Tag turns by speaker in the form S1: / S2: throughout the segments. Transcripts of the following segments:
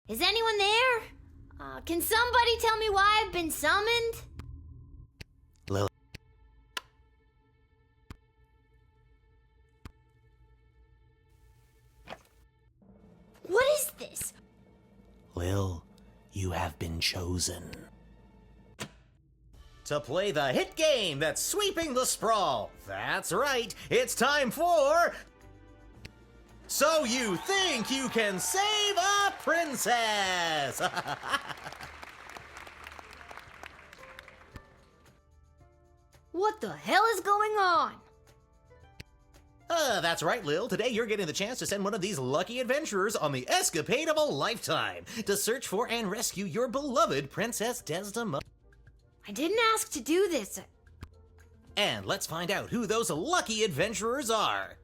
S1: Is anyone there? Can somebody tell me why I've been summoned?
S2: Lil.
S1: What is this?
S2: Lil, you have been chosen.
S3: To play the hit game that's sweeping the sprawl. That's right, it's time for... So You Think You Can Save a Princess!
S1: What the hell is going on?
S3: That's right, Lil. Today you're getting the chance to send one of these lucky adventurers on the escapade of a lifetime to search for and rescue your beloved Princess Desdemona.
S1: I didn't ask to do this.
S3: And let's find out who those lucky adventurers are.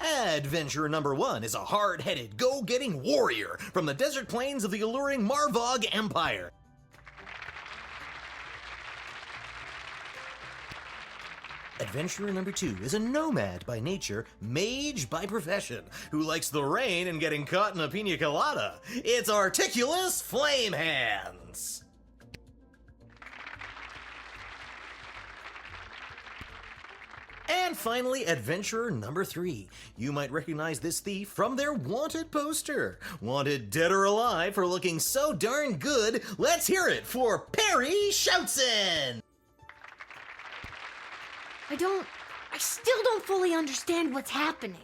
S3: Adventurer number 1 is a hard-headed, go-getting warrior from the desert plains of the alluring Marvog Empire. Adventurer number 2 is a nomad by nature, mage by profession, who likes the rain and getting caught in a pina colada. It's Articulous Flame Hands. And finally, adventurer number 3. You might recognize this thief from their wanted poster. Wanted dead or alive for looking so darn good, let's hear it for Perry Shoutson!
S1: I still don't fully understand what's happening.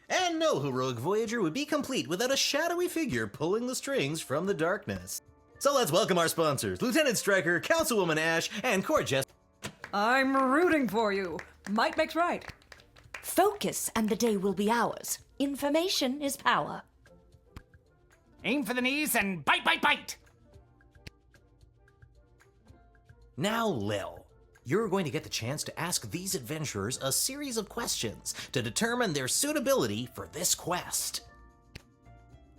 S3: And no heroic voyager would be complete without a shadowy figure pulling the strings from the darkness. So let's welcome our sponsors, Lieutenant Stryker, Councilwoman Ash, and Court Jester.
S4: I'm rooting for you. Might makes right.
S5: Focus and the day will be ours. Information is power.
S6: Aim for the knees and bite, bite, bite!
S3: Now, Lil, you're going to get the chance to ask these adventurers a series of questions to determine their suitability for this quest.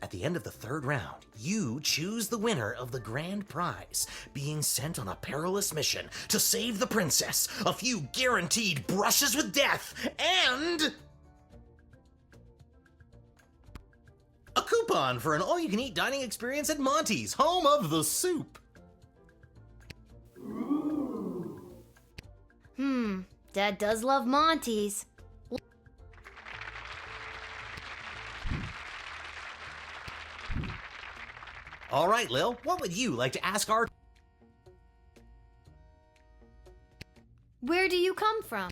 S3: At the end of the 3rd round, you choose the winner of the grand prize, being sent on a perilous mission to save the princess, a few guaranteed brushes with death, and a coupon for an all-you-can-eat dining experience at Monty's, home of the soup.
S1: Dad does love Monty's.
S3: All right, Lil, what would you like to ask our...
S1: Where do you come from?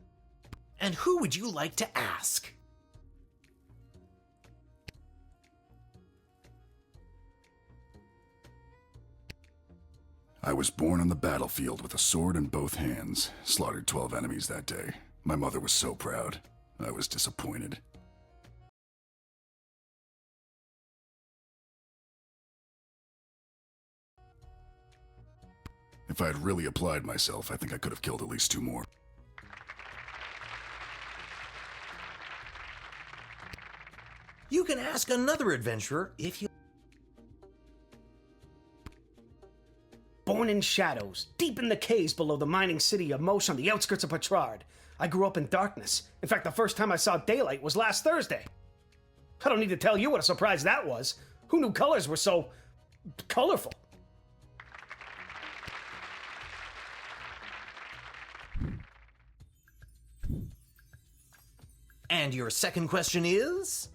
S3: And who would you like to ask?
S7: I was born on the battlefield with a sword in both hands. Slaughtered 12 enemies that day. My mother was so proud. I was disappointed. If I had really applied myself, I think I could have killed at least 2 more.
S3: You can ask another adventurer if you...
S8: Born in shadows, deep in the caves below the mining city of Mosh on the outskirts of Petrard. I grew up in darkness. In fact, the first time I saw daylight was last Thursday. I don't need to tell you what a surprise that was. Who knew colors were so... colorful?
S3: And your second question is?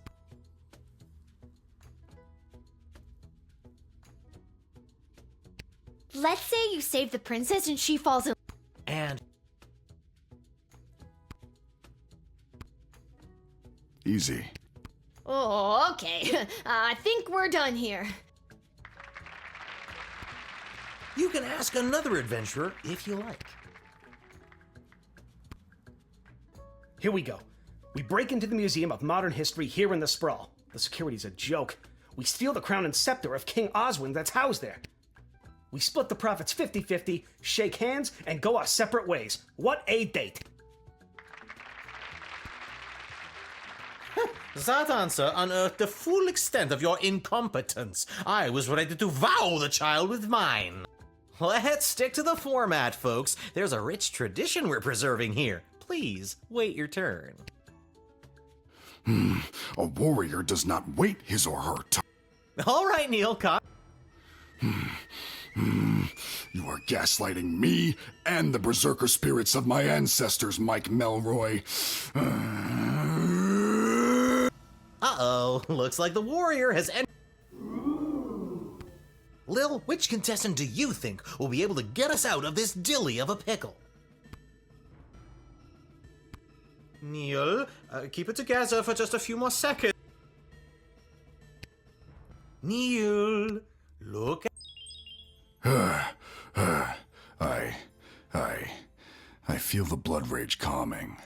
S1: Let's say you save the princess and she falls in...
S3: And...
S7: Easy.
S1: Oh, okay. I think we're done here.
S3: You can ask another adventurer if you like.
S8: Here we go. We break into the Museum of Modern History here in the Sprawl. The security's a joke. We steal the crown and scepter of King Oswin that's housed there. We split the profits 50-50, shake hands, and go our separate ways. What a date!
S3: That answer unearthed the full extent of your incompetence. I was ready to wow the child with mine. Let's stick to the format, folks. There's a rich tradition we're preserving here. Please, wait your turn.
S7: A warrior does not wait his or her time.
S3: All right, Neil,
S7: You are gaslighting me and the berserker spirits of my ancestors, Mike Melroy.
S3: Uh-oh, looks like the warrior has Lil, which contestant do you think will be able to get us out of this dilly of a pickle? Neil, keep it together for just a few more seconds. Neil, look at...
S7: I feel the blood rage calming.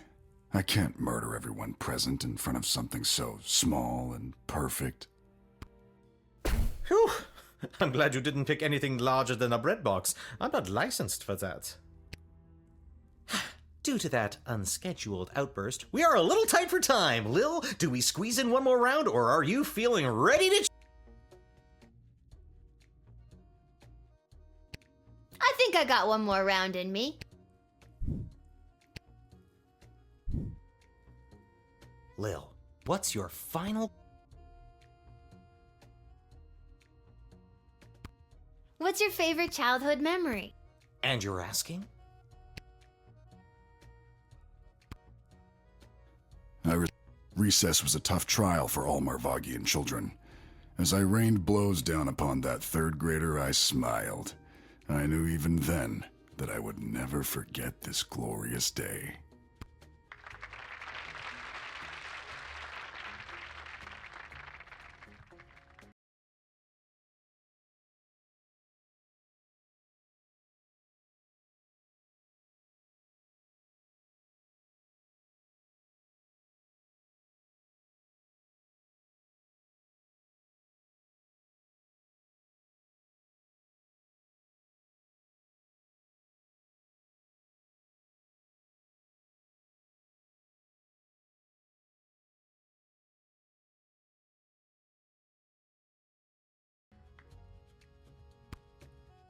S7: I can't murder everyone present in front of something so small and perfect.
S3: Whew. I'm glad you didn't pick anything larger than a bread box. I'm not licensed for that. Due to that unscheduled outburst, we are a little tight for time. Lil, do we squeeze in one more round, or are you feeling ready to...
S1: I think I got one more round in me.
S3: Lil, what's your final...
S1: What's your favorite childhood memory?
S3: And you're asking?
S7: Recess was a tough trial for all Marvagian children. As I rained blows down upon that third grader, I smiled. I knew even then that I would never forget this glorious day.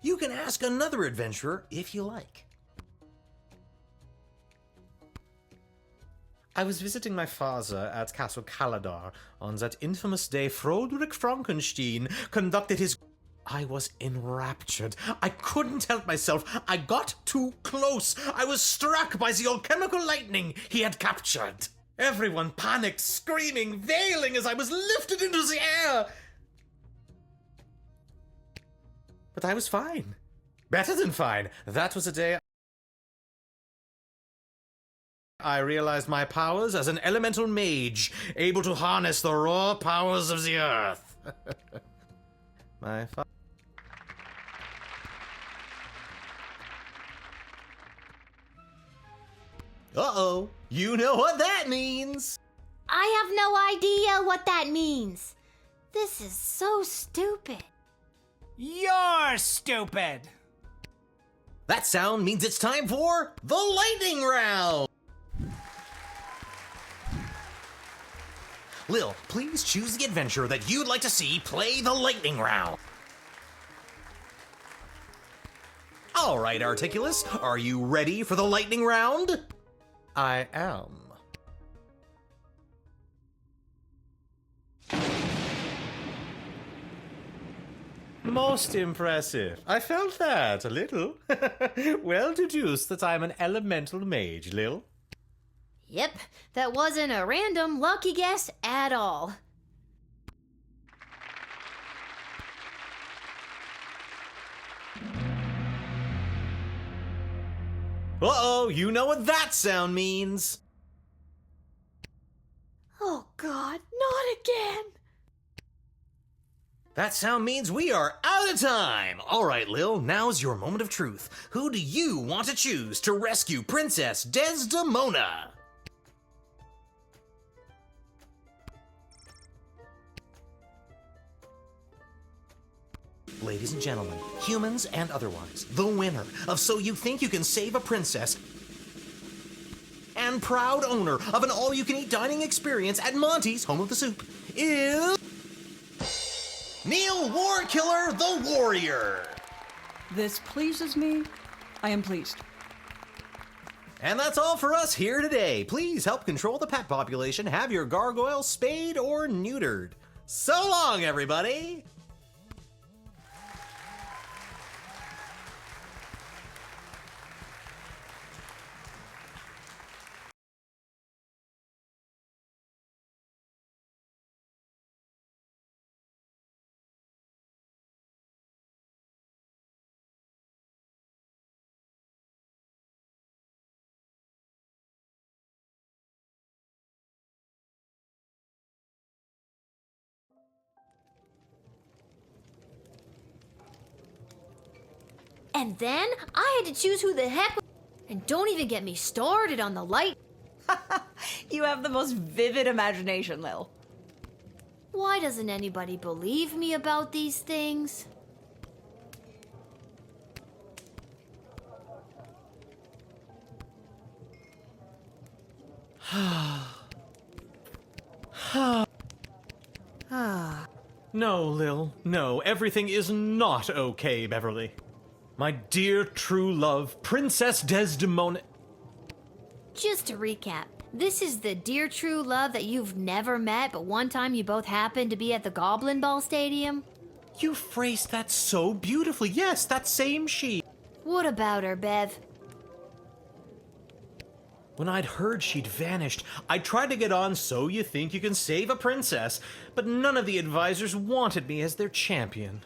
S3: You can ask another adventurer if you like. I was visiting my father at Castle Caladar on that infamous day Froderick Frankenstein conducted his... I was enraptured. I couldn't help myself. I got too close. I was struck by the alchemical lightning he had captured. Everyone panicked, screaming, wailing as I was lifted into the air. But I was fine. Better than fine. That was the day I realized my powers as an elemental mage, able to harness the raw powers of the earth. My father... Uh-oh. You know what that means.
S1: I have no idea what that means. This is so stupid.
S6: You're stupid!
S3: That sound means it's time for the lightning round! Lil, please choose the adventurer that you'd like to see play the lightning round. All right, Articulus, are you ready for the lightning round? I am. Most impressive. I felt that, a little. Well deduced that I'm an elemental mage, Lil.
S1: Yep, that wasn't a random lucky guess at all.
S3: Uh-oh, you know what that sound means.
S1: Oh God, not again!
S3: That sound means we are out of time! Alright, Lil, now's your moment of truth. Who do you want to choose to rescue Princess Desdemona? Ladies and gentlemen, humans and otherwise, the winner of So You Think You Can Save a Princess and proud owner of an all-you-can-eat dining experience at Monty's Home of the Soup is... Neil Warkiller the Warrior!
S4: This pleases me. I am pleased.
S3: And that's all for us here today. Please help control the pet population. Have your gargoyles spayed or neutered. So long, everybody!
S1: And then I had to choose who the heck. And don't even get me started on the light.
S5: You have the most vivid imagination, Lil.
S1: Why doesn't anybody believe me about these things?
S9: No, Lil. No, everything is not okay, Beverly. My dear true love, Princess Desdemona.
S1: Just to recap, this is the dear true love that you've never met, but one time you both happened to be at the Goblin Ball Stadium?
S9: You phrased that so beautifully. Yes, that same she.
S1: What about her, Bev?
S9: When I'd heard she'd vanished, I tried to get on So You Think You Can Save a Princess, but none of the advisors wanted me as their champion.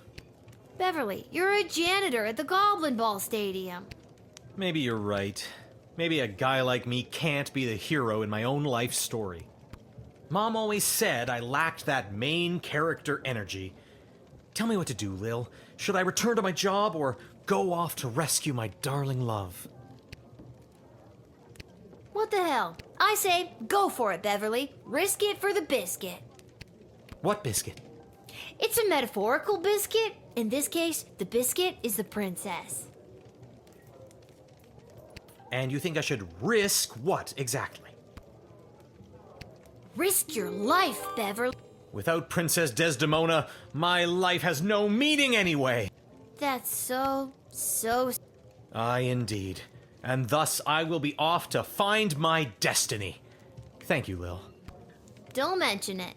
S1: Beverly, you're a janitor at the Goblin Ball Stadium.
S9: Maybe you're right. Maybe a guy like me can't be the hero in my own life story. Mom always said I lacked that main character energy. Tell me what to do, Lil. Should I return to my job or go off to rescue my darling love?
S1: What the hell? I say, go for it, Beverly. Risk it for the biscuit.
S9: What biscuit?
S1: It's a metaphorical biscuit. In this case, the biscuit is the princess.
S9: And you think I should risk what exactly?
S1: Risk your life, Beverly.
S9: Without Princess Desdemona, my life has no meaning anyway.
S1: That's so.
S9: Aye, indeed. And thus I will be off to find my destiny. Thank you, Lil.
S1: Don't mention it.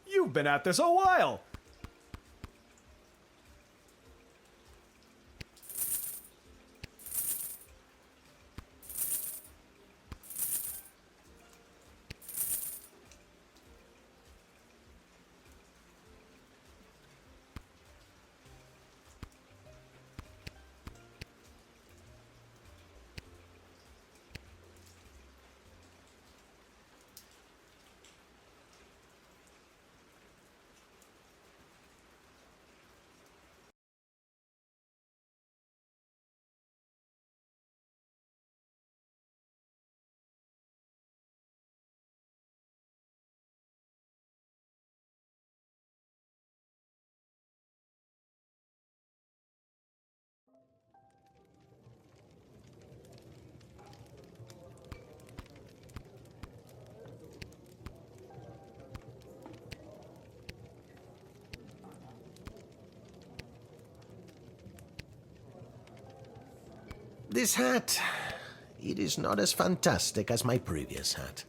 S8: You've been at this a while.
S2: This hat, it is not as fantastic as my previous hat.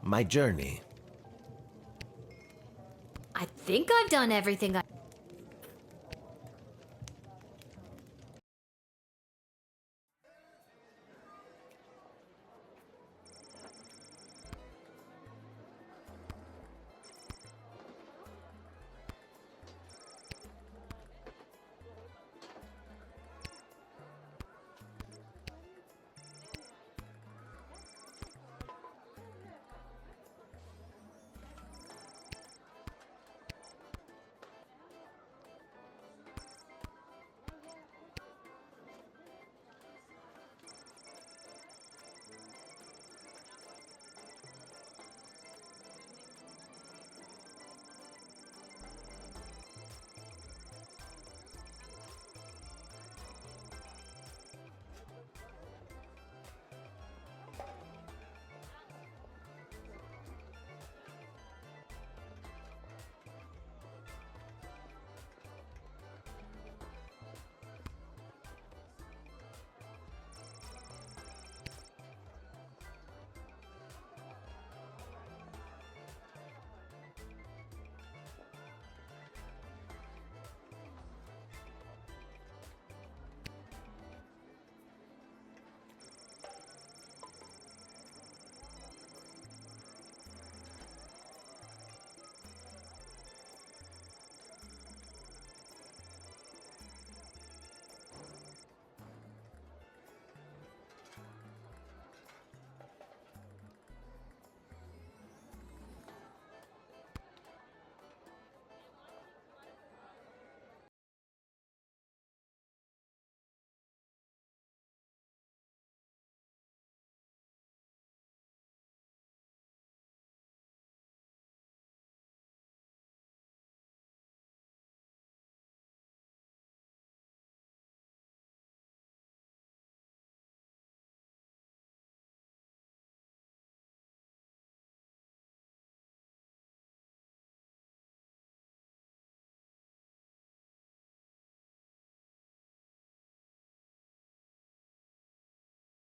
S2: My journey.
S1: I think I've done everything I.